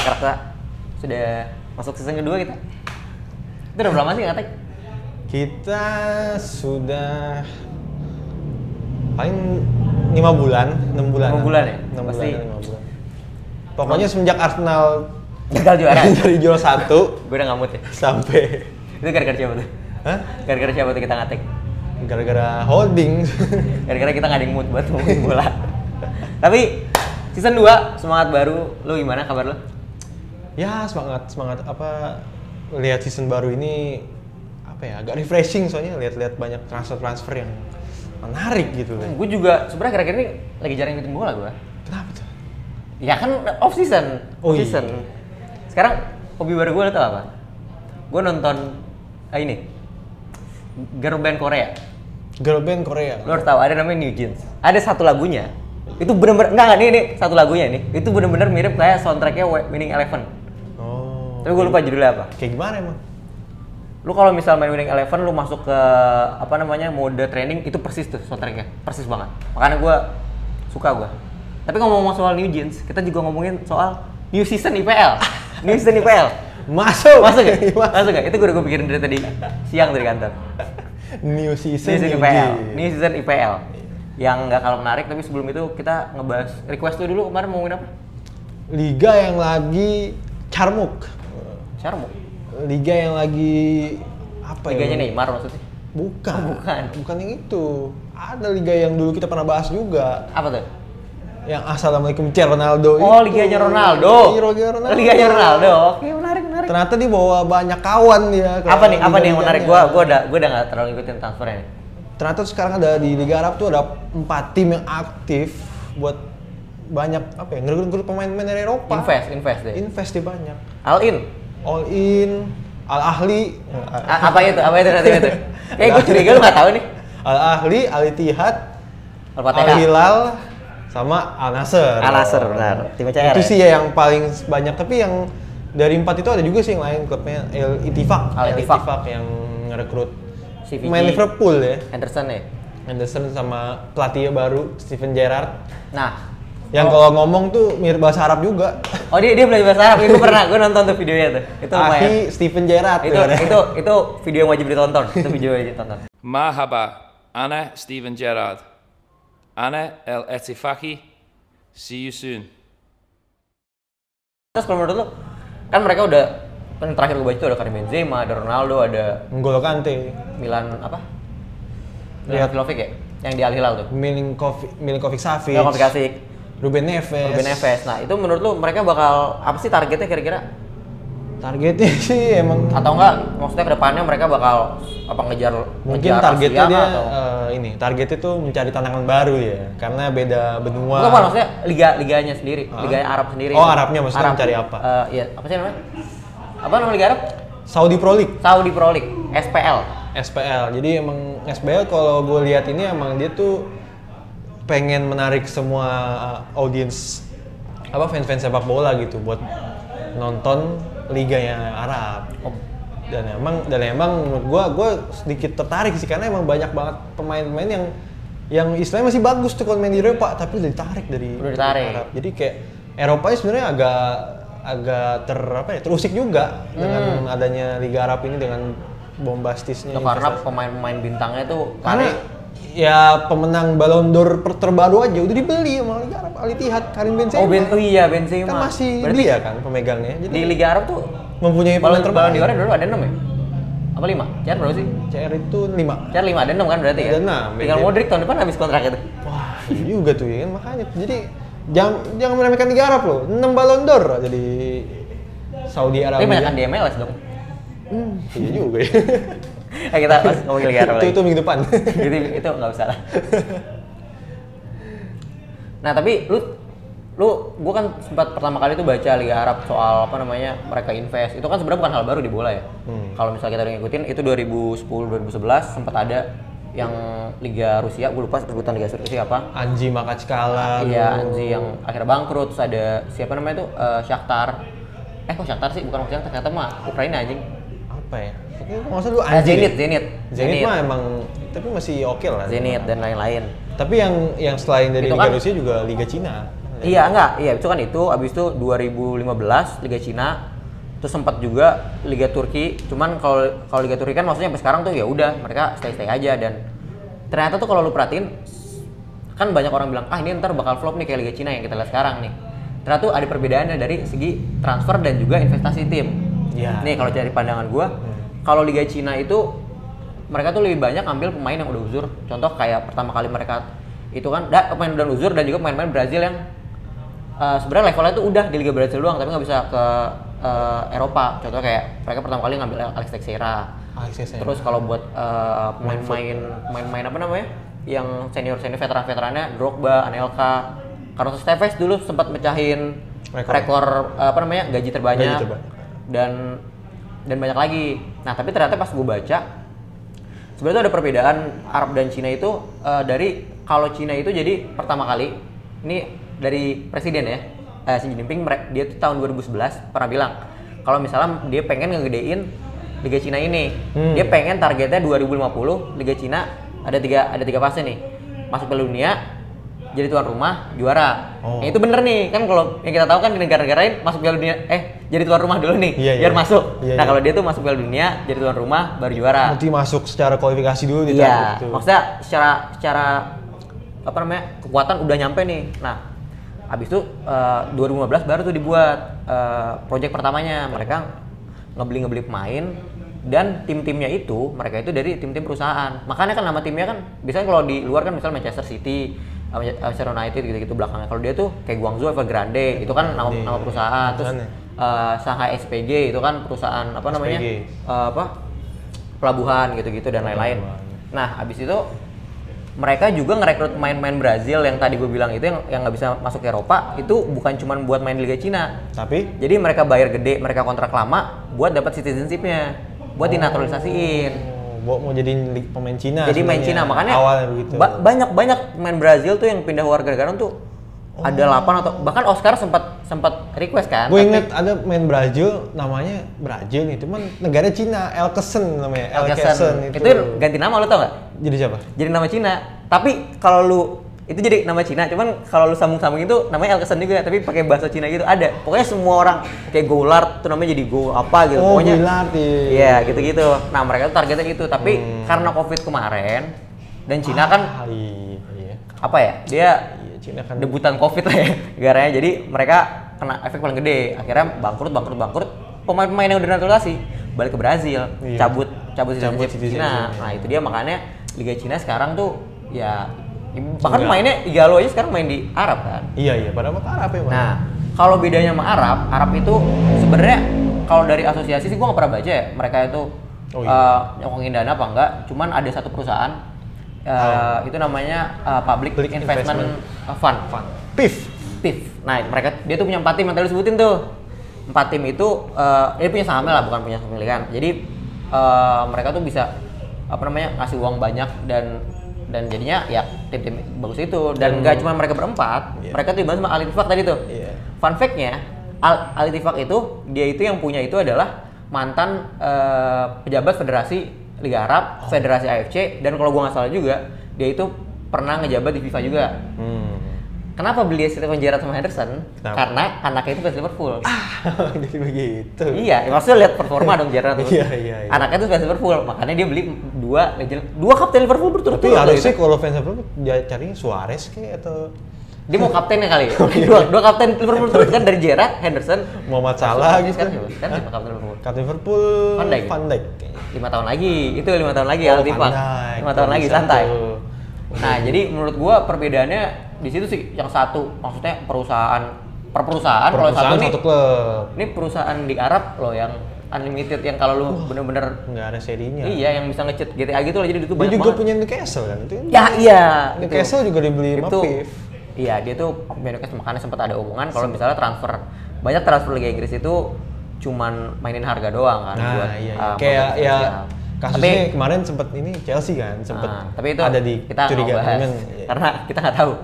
kerasa sudah masuk season kedua kita. Itu udah berapa lama sih ngetek? Kita sudah paling 5 bulan, 6 bulan. 5 bulan ya? 6 Pasti. bulan, 5 bulan. Pokoknya semenjak Arsenal gagal juara. dari juara 1 Gue udah ngamut ya. sampai Itu gara-gara siapa tuh? Hah? Gara-gara siapa tuh kita ngetek? Gara-gara holding. Gara-gara kita nggak ada yang mood buat ngomongin bola. Tapi season 2 semangat baru, lu gimana kabar lu? Ya semangat apa lihat season baru ini apa ya agak refreshing soalnya lihat banyak transfer yang menarik gitu kan. Gue juga sebenarnya kira-kira ini lagi jarang ngikutin bola gue. Kenapa tuh? Ya kan off season. Oh, Off iya. season. Sekarang hobi baru gue lo tau apa? Gue nonton ini girl band Korea. Girl band Korea. Lo harus tahu ada namanya New Jeans. Ada satu lagunya. Itu bener-bener enggak nih satu lagunya nih. Itu bener-bener mirip kayak soundtracknya Winning Eleven. Oh. Tapi gue lupa judulnya apa. Kayak gimana emang? Lu kalau misal main Winning Eleven lu masuk ke apa namanya mode training itu persis tuh soundtracknya, persis banget. Makanya gue suka gue. Tapi ngomong-ngomong soal New Jeans, kita juga ngomongin soal new season IPL. New season IPL. Masuk Masuk ya? Masuk ya? Itu gue udah pikirin dari tadi siang dari kantor. New season, New season New IPL. Jeans. New season IPL. Yang nggak kalah menarik, tapi sebelum itu kita ngebahas request lu dulu kemarin mau ngomongin apa? Liga yang lagi carmuk. Syarmo. Liga yang lagi apa Liganya ya? Neymar maksudnya? Bukan. Oh, bukan. Bukan yang itu. Ada liga yang dulu kita pernah bahas juga. Apa tuh? Yang Assalamualaikum Cek Ronaldo Oh, itu. liganya Ronaldo. Iya, Liga Ronaldo. Liganya Ronaldo. Oke, menarik. Ternyata dia bawa banyak kawan dia. ke Apa nih yang liga-liganya. menarik? Gua udah nggak terlalu ngikutin transfernya nih. Ternyata sekarang ada di Liga Arab tuh ada 4 tim yang aktif buat banyak apa ya? Ngerekrut pemain-pemain dari Eropa. Invest deh. Invest di banyak. All in. All in, Al Ahli. Apa itu? Apa itu nanti itu? Kayak gue curiga lu nggak tahu nih. Al Ahli, Al Ittihad, Al Al-Fatihah. Hilal, sama Al Nassr. Al Nassr, benar. Tim CR. Itu sih ya yang paling banyak. Tapi yang dari 4 itu ada juga sih yang lain klubnya Al Ittifaq. Al Ittifaq yang ngerekrut CVG. pemain Liverpool ya. Anderson ya. Anderson sama pelatih baru Steven Gerrard. Nah, Yang kalau ngomong tuh mirip bahasa Arab juga. oh dia belajar bahasa Arab. Gue nonton tuh videonya tuh. Itu lumayan. Ahi Steven Gerrard. Itu video yang wajib ditonton. Itu video yang wajib ditonton. Marhaba, Ana Steven Gerrard. Ana El Etifaki. See you soon. Terus kalau menurut lu, kan mereka udah kan terakhir gue baca tuh ada Karim Benzema, ada Ronaldo, ada N'Golo Kante. Milan apa? Lihat. Milan Milovic ya? Yang di Al Hilal tuh. Milinkovic Savic. Milovic. Ruben Neves. Nah, itu menurut lu mereka bakal apa sih targetnya kira-kira? Targetnya sih emang Atau enggak maksudnya ke depannya mereka bakal apa ngejar mungkin ngejar targetnya Asia dia atau targetnya tuh mencari tantangan baru ya karena beda benua. Bukan, maksudnya liganya sendiri, Liga Arab sendiri. Oh, Arabnya maksudnya mencari apa? Iya, apa sih namanya? Apa nama Liga Arab? Saudi Pro League, Saudi Pro League, SPL. SPL. Jadi emang SPL kalau gue lihat ini emang dia tuh pengen menarik semua audiens apa fans-fans sepak bola gitu buat nonton liganya Arab. Dan emang menurut gue sedikit tertarik sih karena emang banyak banget pemain-pemain yang istilahnya masih bagus tuh kalau main di Eropa tapi udah ditarik dari Arab. Jadi kayak Eropa sebenarnya agak terusik juga dengan adanya Liga Arab ini dengan bombastisnya. Karena pemain-pemain bintangnya tuh karena ya pemenang Ballon d'Or terbaru aja udah dibeli sama Liga Arab, Al Ittihad, Karim Benzema. Iya Benzema. Kan masih berarti dia kan pemegangnya. Jadi di Liga Arab tuh mempunyai pemain terbaik. Ballon d'Or dulu ada 6 ya? Apa 5? CR berapa sih? CR itu 5. CR 5 ada 6 kan berarti ya? Ada 6. Tinggal Modric tahun depan habis kontrak itu. Wah, iya juga tuh ya kan makanya. Jadi jangan meremehkan Liga Arab loh. 6 Ballon d'Or jadi Saudi Arabia. Tapi banyak di MLS dong. Iya juga ya. Kita pas ngomongin Liga Arab lagi. Itu minggu depan. itu nggak usah lah. Nah tapi gua kan sempat pertama kali tuh baca Liga Arab soal apa namanya mereka invest. Itu kan sebenarnya bukan hal baru di bola ya. Kalau misalnya kita udah ngikutin itu 2010-2011 sempat ada yang Liga Rusia, gue lupa sebutan Liga Rusia apa. Anji Makachkala. Iya, Anji yang akhirnya bangkrut. Terus ada siapa namanya tuh Shakhtar. Kok Shakhtar sih? Bukan Shakhtar, ternyata mah Ukraina anjing. Apa ya? Nggak usah dulu Anji. Zenit mah emang tapi masih oke lah. Zenit dan lain-lain. Tapi yang selain dari itu Liga kan, Rusia juga Liga Cina. Iya enggak, iya itu kan itu. Abis itu 2015 Liga Cina, terus sempat juga Liga Turki. Cuman kalau Liga Turki kan maksudnya sampai sekarang tuh ya udah mereka stay aja, dan ternyata tuh kalau lu perhatiin kan banyak orang bilang ini ntar bakal flop nih kayak Liga Cina yang kita lihat sekarang nih. Ternyata tuh ada perbedaannya dari segi transfer dan juga investasi tim. Iya. Nih kalau dari pandangan gua, kalau Liga Cina itu mereka tuh lebih banyak ambil pemain yang udah uzur. Contoh kayak pertama kali mereka itu kan pemain udah uzur, dan juga pemain-pemain Brazil yang sebenarnya levelnya tuh udah di Liga Brazil doang tapi nggak bisa ke Eropa. Contoh kayak mereka pertama kali ngambil Alex Teixeira. Terus kalau buat pemain apa namanya yang senior veterannya Drogba, Anelka, Carlos Tevez dulu sempat mecahin rekor gaji terbanyak dan banyak lagi. Nah tapi ternyata pas gue baca sebenarnya ada perbedaan Arab dan Cina itu dari kalau Cina itu jadi pertama kali ini dari presiden ya Xi Jinping, dia tuh tahun 2011 pernah bilang kalau misalnya dia pengen ngegedein Liga Cina ini, dia pengen targetnya 2050 Liga Cina ada tiga fase nih, masuk Piala Dunia, jadi tuan rumah, juara. Yang itu bener nih kan, kalau yang kita tahu kan di negara-negara lain masuk Piala Dunia jadi tuan rumah dulu nih biar masuk. Nah kalau dia tuh masuk Piala Dunia jadi tuan rumah baru juara. Nanti masuk secara kualifikasi dulu gitu. Iya. Maksudnya secara kekuatan udah nyampe nih. Nah abis itu 2015 baru tuh dibuat project pertamanya, mereka ngebeli pemain, dan tim-timnya itu mereka itu dari tim-tim perusahaan. Makanya kan nama timnya kan biasanya kalau di luar kan misalnya Manchester City, Manchester United gitu-gitu belakangnya. Kalau dia tuh kayak Guangzhou Evergrande itu kan nama perusahaan. Terus Shanghai SPG itu kan perusahaan pelabuhan gitu-gitu dan lain-lain. Nah habis itu mereka juga ngerekrut pemain-pemain Brazil yang tadi gue bilang itu yang nggak bisa masuk ke Eropa, itu bukan cuma buat main di Liga Cina. Tapi jadi mereka bayar gede, mereka kontrak lama buat dapat citizenship-nya, buat dinaturalisasiin. Mau jadi pemain Cina. Jadi main Cina, makanya awalnya begitu. Banyak pemain Brazil tuh yang pindah warga negara tuh ada 8 atau bahkan Oscar sempat request kan. Gue inget ada main Brazil namanya Brazil nih, cuman negara Cina, Elkeson namanya. Elkeson itu ganti nama, lo tau nggak? Jadi siapa? Jadi nama Cina. Tapi kalau lu itu jadi nama Cina, cuman kalau lu sambung-sambung itu namanya Elkeson juga, tapi pakai bahasa Cina gitu. Ada. Pokoknya semua orang kayak Goulart tuh namanya jadi Go apa gitu. Pokoknya Goulart. Iya, gitu-gitu. Nah, mereka tuh targetnya itu, tapi karena Covid kemarin dan Cina kan apa ya? Dia Cina kan debutan Covid lah ya negaranya. Jadi mereka kena efek paling gede. Akhirnya bangkrut. Pemain-pemain yang udah naturalisasi balik ke Brazil, cabut Cina. Nah, itu dia makanya Liga Cina sekarang tuh ya bahkan mainnya Igalo aja sekarang main di Arab kan. Iya, pada mah Arab ya. Nah, kalau bedanya sama Arab itu sebenarnya kalau dari asosiasi sih gua nggak pernah baca ya mereka itu nyokongin dana apa enggak. Cuman ada satu perusahaan itu namanya Public Investment Fund. PIF. Nah, dia tuh punya 4 tim yang tadi disebutin tuh. 4 tim itu dia punya sahamnya lah, bukan punya pemilikan. Jadi mereka tuh bisa ngasih uang banyak dan jadinya ya tim-tim bagus itu, dan nggak cuma mereka berempat, mereka tuh dibantu sama Al Ittifaq tadi tuh. Fun fact-nya, Al Ittifaq itu dia itu yang punya itu adalah mantan pejabat Federasi Liga Arab, Federasi AFC, dan kalau gua nggak salah juga dia itu pernah ngejabat di FIFA juga. Kenapa beli Steven Gerrard sama Henderson? Karena anaknya itu fans Liverpool. Jadi begitu. Iya, maksudnya lihat performa dong Gerrard tuh. Iya. Anaknya itu fans Liverpool, makanya dia beli dua kapten Liverpool berturut-turut. Tapi harusnya kalau fans Liverpool dia cari Suarez kayak atau dia mau kaptennya kali. dua kapten Liverpool terus kan, dari Gerrard, Henderson, Muhammad Salah gitu. Kan siapa kapten Liverpool? Kapten Liverpool Van Dijk. 5 tahun lagi. Itu 5 tahun lagi Al Ittifaq. 5 tahun lagi santai. Nah, jadi menurut gua perbedaannya di situ sih. Yang satu maksudnya perusahaan, kalau satu nih satu klub. Ini perusahaan di Arab loh yang unlimited, yang kalau lu bener-bener nggak ada serinya. Iya, yang bisa nge-cheat GTA gitu loh, jadi itu banyak dia juga banget. punya Newcastle kan itu. Ya iya. Newcastle juga dibeli sama PIF. Iya, dia tuh punya Newcastle, makanya sempat ada omongan kalau misalnya banyak transfer Liga Inggris itu cuman mainin harga doang kan. Nah, buat, iya. Kayak ya kasusnya kemarin sempat ini Chelsea kan, tapi itu ada di kita curigaan karena kita nggak tahu.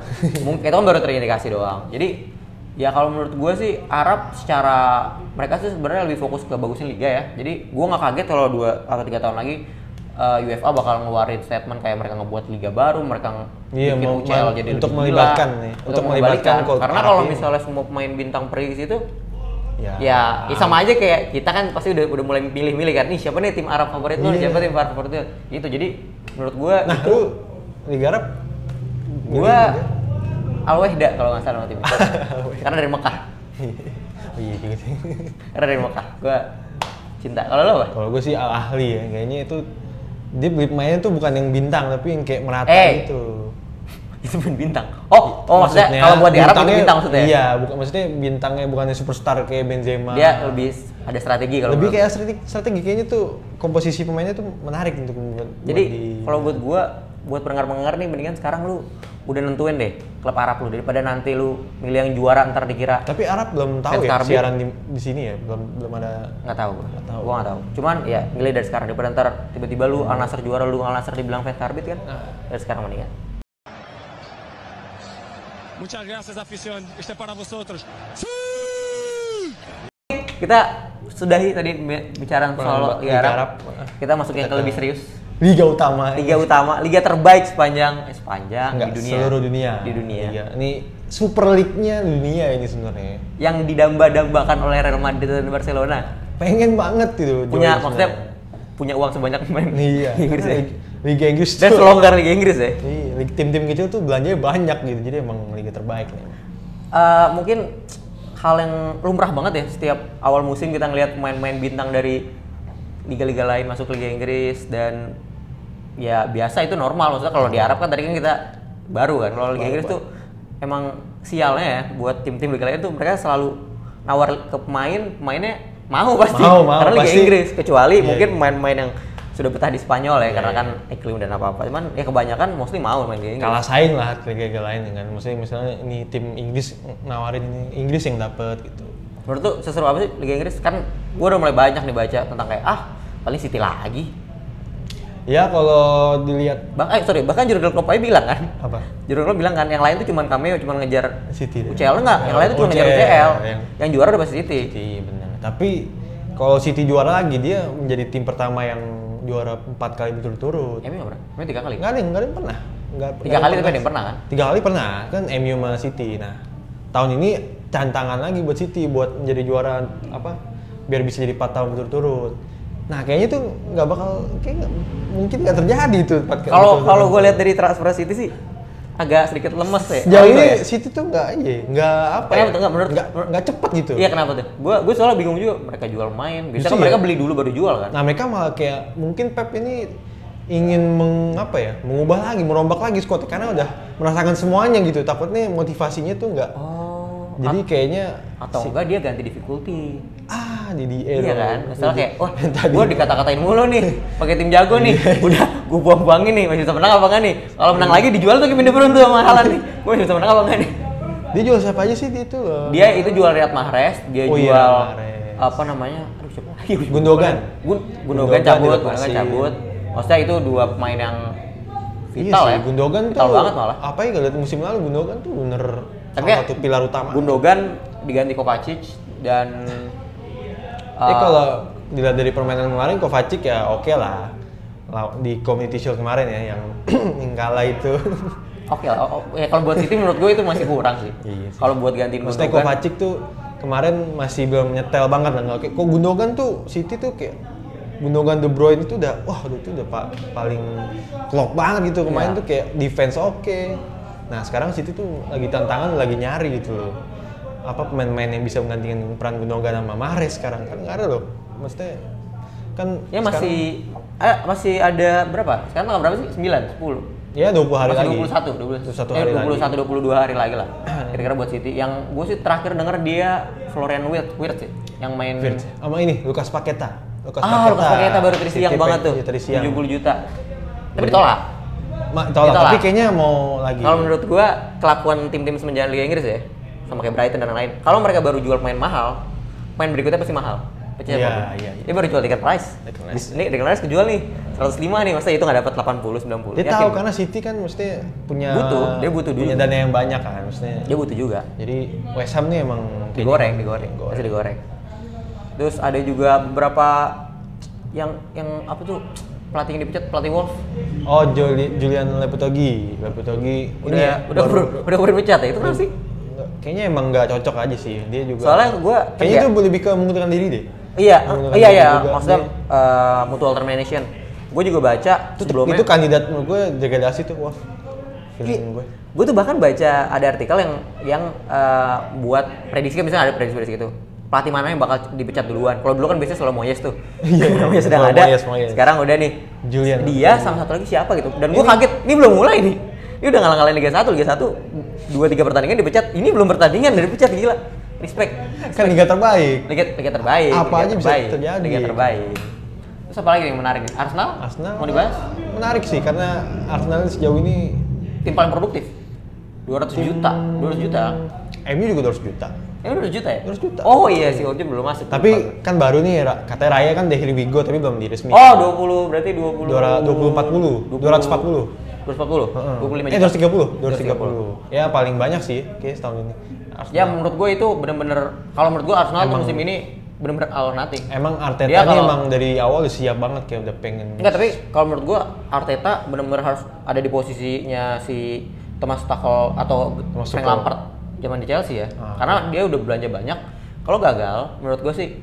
Mungkin itu kan baru terindikasi doang. Jadi ya kalau menurut gue sih Arab secara mereka sih sebenarnya lebih fokus ke bagusin liga ya. Jadi gue nggak kaget kalau 2 atau 3 tahun lagi UEFA bakal ngeluarin statement kayak mereka ngebuat liga baru, mereka Iya, bikin UCL jadi untuk lebih melibatkan gila, nih, untuk untuk melibatkan mengembalikan. Karena Arab kalau ini. misalnya semua pemain bintang pergi ke situ, Ya, ya sama aja kayak kita kan pasti udah mulai milih-milih kan, nih siapa nih tim Arab favorit lu, Iya. siapa tim Arab favorit lu, gitu. Jadi menurut gua Nah, itu lu Liga Arab gua Al Wahda kalau nggak salah nama timnya. Karena dari Mekah. Oh iya gitu. Karena dari Mekah. Gua cinta. Kalau lo apa? Kalau gue sih Al Ahli ya, kayaknya itu dia beli pemainnya tuh bukan yang bintang tapi yang kayak merata gitu. Itu pun bintang. Oh maksudnya kalau buat di Arab itu bintangnya- bintang maksudnya. Iya, bukan maksudnya bintangnya bukannya superstar kayak Benzema. Dia lebih ada strategi kalau lebih menurut kayak strategi kayaknya tuh komposisi pemainnya tuh menarik untuk buat Jadi di- kalau buat gua, buat pendengar-pendengar nih, mendingan sekarang lu udah nentuin deh klub Arab lu daripada nanti lu milih yang juara ntar dikira Tapi Arab belum tahu Fans ya Karbit. siaran di sini ya, belum ada. nggak tahu. tahu. Gua nggak tahu. Cuman ya milih dari sekarang daripada ntar tiba-tiba lu Al Nassr juara, lu Al Nassr dibilang fans Karbit kan. Dari sekarang mendingan. Muchas gracias, afición. Este es para vosotros. Kita sudahi tadi bicara soal Liga Liga Arab. Arab. Kita masuk yang ke lebih serius. Liga utama. Liga utama, liga terbaik sepanjang Enggak, di dunia. seluruh dunia. Di dunia. Liga. Ini Super League-nya dunia ini sebenarnya. Yang didamba-dambakan oleh Real Madrid dan Barcelona. Pengen banget itu. Punya join maksudnya sebenarnya. punya uang sebanyak pemain Iya. Inggris ya. Liga Inggris Dan tuh- selonggar Liga Inggris ya. Iya, tim-tim kecil tuh belanjanya banyak gitu. Jadi emang liga terbaik nih. Mungkin hal yang lumrah banget ya setiap awal musim kita ngelihat pemain-pemain bintang dari liga-liga lain masuk Liga Inggris, dan ya biasa itu normal. Maksudnya kalau di Arab kan tadi kan kita baru kan. Kalau Liga Inggris tuh emang sialnya ya buat tim-tim liga lain tuh mereka selalu nawar ke pemainnya mau pasti. Mau, Karena Liga pasti. Inggris kecuali Iya, mungkin iya. pemain-pemain yang sudah betah di Spanyol ya, Iya, karena iya. kan iklim dan apa-apa. Cuman ya kebanyakan mostly mau main Liga Inggris. Kalah saing lah ke liga-liga lain kan. Maksudnya misalnya ini tim Inggris nawarin ini Inggris yang dapet gitu. Menurut tuh seseru apa sih Liga Inggris? Kan gue udah mulai banyak nih baca tentang kayak paling City lagi. Ya kalau dilihat Bahkan Jurgen Klopp aja bilang kan. apa? Jurgen Klopp bilang kan yang lain tuh cuma cameo, cuma ngejar City. UCL enggak, yang lain tuh cuma ngejar UCL, UCL. yang- Yang juara udah pasti City. City benar. Tapi kalau City juara lagi dia menjadi tim pertama yang juara 4 kali berturut-turut. MU berapa? MU 3 kali. Nggak ada yang pernah. Tiga kali tapi ada yang pernah kan? 3 kali pernah kan MU sama City. Nah tahun ini tantangan lagi buat City buat menjadi juara apa? Biar bisa jadi 4 tahun berturut-turut. Nah kayaknya tuh nggak bakal, mungkin nggak terjadi tuh 4 kali. Kalau berturut-turut. gue lihat dari transfer City sih agak sedikit lemes ya. Sejauh Kenapa ini ya? City tuh nggak apa Kenapa ya? tuh? Nggak, menurut- nggak cepet gitu. Iya kenapa tuh? Gue soalnya bingung juga, mereka jual main. Biasanya Justru kan mereka ya. beli dulu baru jual kan. Nah mereka malah kayak mungkin Pep ini ingin mengubah lagi, merombak lagi squad karena udah merasakan semuanya gitu. Takutnya motivasinya tuh nggak. Jadi kayaknya Atau enggak dia ganti difficulty. jadi Iya kan? Misalnya kayak, wah Tadi- gue dikata-katain mulu nih, pakai tim jago nih, udah gue buang-buangin nih, masih bisa menang apa enggak nih? Kalau menang lagi dijual tuh Kevin De Bruyne tuh sama Haaland nih, gue masih bisa menang apa enggak nih? dia jual siapa aja sih dia itu? Dia itu jual Riyad Mahrez, dia Oh iya, jual Mahrez. apa namanya? Aduh siapa lagi? Gundogan. Gundogan cabut, dilepasin. Gundogan cabut. Maksudnya itu dua pemain yang Iya vital sih, ya. Gundogan vital tuh banget malah. apa ya, lihat musim lalu Gundogan tuh bener Tapi salah ya, satu pilar utama. Gundogan diganti Kovacic dan Kalau dilihat dari permainan kemarin Kovacic ya oke lah. Di Community Shield kemarin ya yang yang kalah itu. Oke lah, ya kalau buat City menurut gue itu masih kurang sih. Iya sih. Kalau buat gantiin Maksudnya Gundogan, Kovacic tuh kemarin masih belum nyetel banget lah. Nggak kayak kok Gundogan tuh City tuh kayak Gundogan De Bruyne itu udah itu udah paling klop banget gitu. Kemarin Iya. tuh kayak defense oke. Nah, sekarang City tuh lagi tantangan, lagi nyari gitu loh. Apa pemain-pemain yang bisa menggantikan peran Gundogan sama Mahrez sekarang kan nggak ada loh. Maksudnya kan ya sekarang- masih ada berapa? Sekarang tanggal berapa sih? 9, 10. ya 20 hari Masih lagi. 21 hari 21 22 hari lagi lah. Kira-kira buat City. Yang gue sih terakhir denger dia Florian Wirtz sih yang main Wirtz. Sama ini Lucas Paqueta. Lucas Paqueta baru tadi siang City banget tuh. iya, tadi siang. 70 juta. Tapi ditolak. Tolak, Ditolak. tapi kayaknya mau lagi. Kalau menurut gua kelakuan tim-tim semenjana Liga Inggris ya, sama kayak Brighton dan lain-lain. Kalau mereka baru jual pemain mahal, pemain berikutnya pasti mahal. Percaya Iya, apa? iya. Dia baru jual Declan Rice. Declan Rice. Ini Declan Rice kejual nih 105 nih, masa itu nggak dapat 80 90. Dia Yakin tahu gua. karena City kan mesti punya Dia butuh dulu. punya dana yang banyak kan maksudnya. Dia butuh juga. Jadi West Ham nih emang Digoreng. Pasti digoreng. Terus ada juga beberapa yang apa tuh pelatih yang dipecat, pelatih Wolves. Oh, Julian Lopetegui. Udah dipecat ya, itu kan sih? Kayaknya emang nggak cocok aja sih, dia juga. Soalnya gue kayaknya itu lebih ke mengundurkan diri deh. Iya, maksudnya mutual termination. Gue juga baca sebelumnya. Itu kandidat menurut gue degradasi tuh, wah. Feeling gue. Gue tuh bahkan baca ada artikel yang buat prediksi, misalnya ada prediksi gitu. Pelatih mana yang bakal dipecat duluan? Kalau dulu kan biasanya selalu Moyes tuh. Iya, Moyes sedang ada. Moyes. Sekarang udah nih. Julian. Dia sama satu lagi siapa gitu. Dan gue kaget, ini belum mulai nih. Ini udah ngalah-ngalahin Liga 1 2-3 pertandingan dipecat. Ini belum pertandingan udah dipecat, gila. Respect. Kan liga terbaik. Liga terbaik. Apa aja bisa terjadi. Liga terbaik. Terus apa lagi yang menarik nih? Arsenal mau dibahas? Menarik sih karena Arsenal sejauh ini tim paling produktif. 200 juta. MU juga 200 juta. 200 juta ya? 200 juta. Oh iya, si Ojim belum masuk. Tapi kan baru nih, katanya Raya kan dari Wigo tapi belum diresmi. Oh, 20 berarti 20 240. 240. 240? 25 juta. 230. Ya paling banyak sih kayak setahun ini. Arsenal. Ya menurut gue itu bener-bener, kalau menurut gue Arsenal tuh musim ini bener-bener all or nothing. Emang Arteta ini emang dari awal udah siap banget, kayak udah pengen. Enggak, tapi kalau menurut gue Arteta bener-bener harus ada di posisinya si Thomas Tuchel atau Frank Lampard zaman di Chelsea ya. Karena dia udah belanja banyak. Kalau gagal, menurut gue sih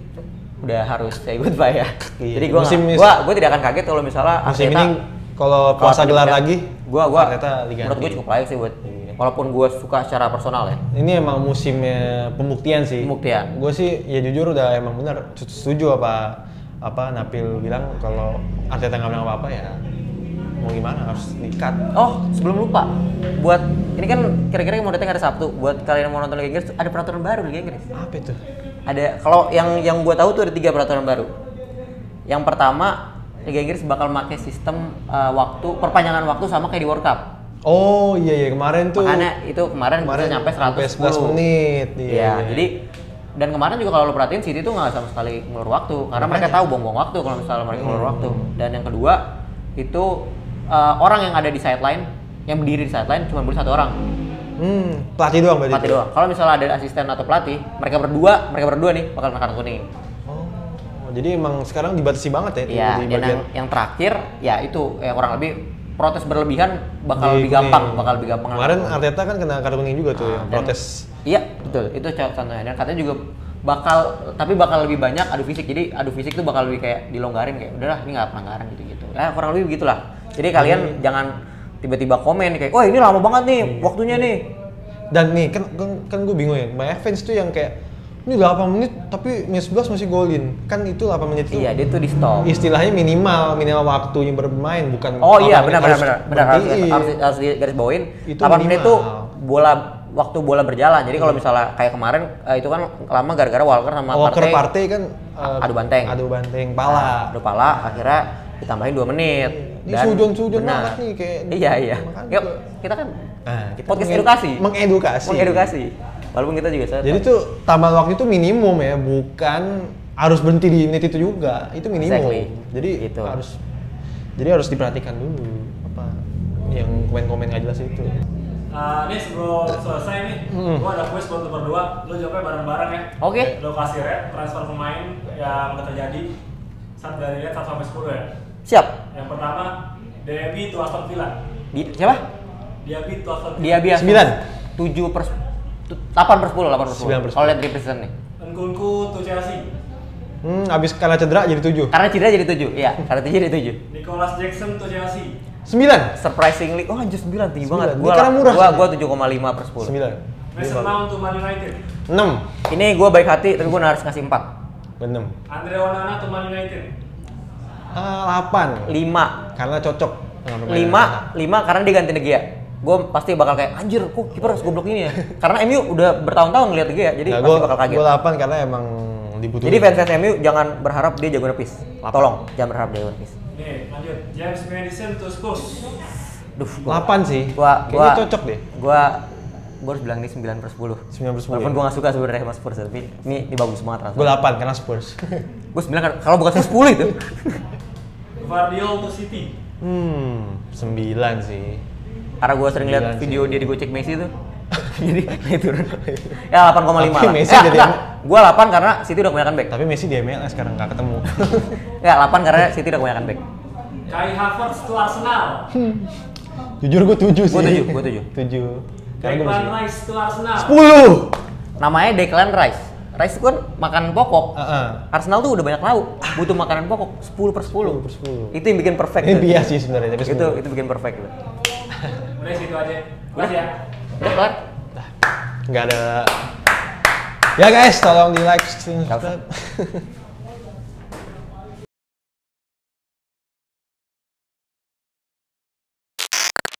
udah harus say goodbye ya. Jadi gue tidak akan kaget kalau misalnya musim Arteta ini kalau puasa gelar lagi, Arteta menurut gue cukup layak sih buat. Walaupun gue suka secara personal ya. Ini emang musimnya pembuktian sih. Pembuktian. Gue sih ya jujur udah emang bener setuju apa Napil bilang kalau Arteta nggak bilang apa-apa ya. Mau gimana, harus di-cut. Oh, sebelum lupa. Buat ini kan kira-kira mau datang hari Sabtu. Buat kalian yang mau nonton Liga Inggris, ada peraturan baru Liga Inggris. Apa itu? Ada, kalau yang gue tahu tuh ada 3 peraturan baru. Yang pertama, Liga Inggris bakal pakai sistem perpanjangan waktu sama kayak di World Cup. Oh iya kemarin tuh. Makanya itu kemarin bisa nyampe 110 menit. Iya. Jadi dan kemarin juga kalau lo perhatiin City tuh nggak sama sekali ngelur waktu karena mereka tahu buang-buang waktu kalau misalnya mereka ngelur waktu. Dan yang kedua itu orang yang ada di sideline, yang berdiri di sideline cuma boleh 1 orang. Pelatih doang berarti. Pelatih doang. Kalau misalnya ada asisten atau pelatih, mereka berdua nih bakal kena kartu kuning. Jadi emang sekarang dibatasi banget ya. Iya. Dan yang terakhir ya itu kurang lebih protes berlebihan bakal lebih gampang. Kemarin Arteta kan kena kartu kuning juga tuh yang protes. Iya, betul. Itu contohnya. Dan katanya juga bakal lebih banyak adu fisik. Jadi adu fisik tuh bakal lebih kayak dilonggarin, kayak udahlah ini nggak pelanggaran gitu-gitu. Ya kurang lebih begitulah. Jadi kalian jangan tiba-tiba komen kayak, "Wah, ini lama banget nih waktunya nih." Dan nih kan gue bingung ya. Banyak fans tuh yang kayak ini 8 menit tapi menit 11 masih golin. Kan itu 8 menit itu. Iya, dia tuh di stop. Istilahnya minimal waktunya bermain, bukan. Oh iya, benar harus garis bawain. 8 menit tuh waktu bola berjalan. Jadi kalau misalnya kayak kemarin itu kan lama gara-gara Walker sama Partey kan adu banteng pala. Adu pala akhirnya ditambahin 2 menit. Ini sujon banget nih kayak. Iya. Yuk, kita kan podcast edukasi. Mengedukasi. Walaupun kita juga sadar. Jadi tuh tambahan waktu itu minimum ya, bukan harus berhenti di menit itu juga. Itu minimum. Exactly. Jadi itu harus diperhatikan dulu apa yang komen-komen nggak jelas itu. Ini sebelum selesai nih, gua ada quiz buat lo berdua. Lo jawabnya bareng-bareng ya. Oke. Lo kasih rate transfer pemain yang terjadi dari rate 1 sampai 10 ya. Siap. Yang pertama, Diaby to Aston Villa. Siapa? Diaby to Aston Villa. Diaby 8/10. Kalau lihat di present nih. Nkunku to Chelsea. Abis karena cedera jadi 7. Karena cedera jadi 7. Iya, karena cedera jadi 7. Nicholas Jackson to Chelsea. 9. Surprisingly, anjir 9 tinggi banget. Karena murah. Gua 7,5/10. 9. Mason Mount to Man United. 6. Ini gua baik hati tapi gua harus ngasih 4. 6. Andre Onana to Man United. 8. 5. Karena cocok. 5 karena dia ganti De Gea. Gue pasti bakal kayak anjir kok kiper goblok ini ya. Karena MU udah bertahun-tahun ngeliat De Gea, jadi pasti bakal kaget. Gue 8 karena emang dibutuhin. Jadi fans MU jangan berharap dia jago nepis. Tolong, jangan berharap dia jago nepis. Nih, lanjut. James Maddison to Spurs. 8 sih. Kayaknya cocok deh. Gua harus bilang ini 9/10. 9/10. Walaupun gue gak suka sebenarnya sama Spurs, tapi ini bagus banget rasanya. Gue 8 karena Spurs. Gue 9 kalau bukan 10 itu. Guardiola to City. 9 sih. Karena gue sering lihat video dia digocek Messi tuh. Jadi naik turun. Ya 8,5 lah. Messi Gue 8 karena City udah kebanyakan back. Tapi Messi di MLS sekarang gak ketemu. Enggak, 8 karena City udah kebanyakan back. Kai Havertz to Arsenal. Jujur gue 7 sih. Gue 7. 7. Karena gue Declan masih Rice to Arsenal. 10. Namanya Declan Rice. Rice itu kan makanan pokok. Heeh. Arsenal tuh udah banyak lauk, butuh makanan pokok 10/10. 10/10. Itu yang bikin perfect. Ini tuh. bias sih sebenarnya, tapi Itu bikin perfect tuh. Udah situ aja. Makasih ya. Udah kelar. nggak ada. Ya guys, tolong di like, subscribe.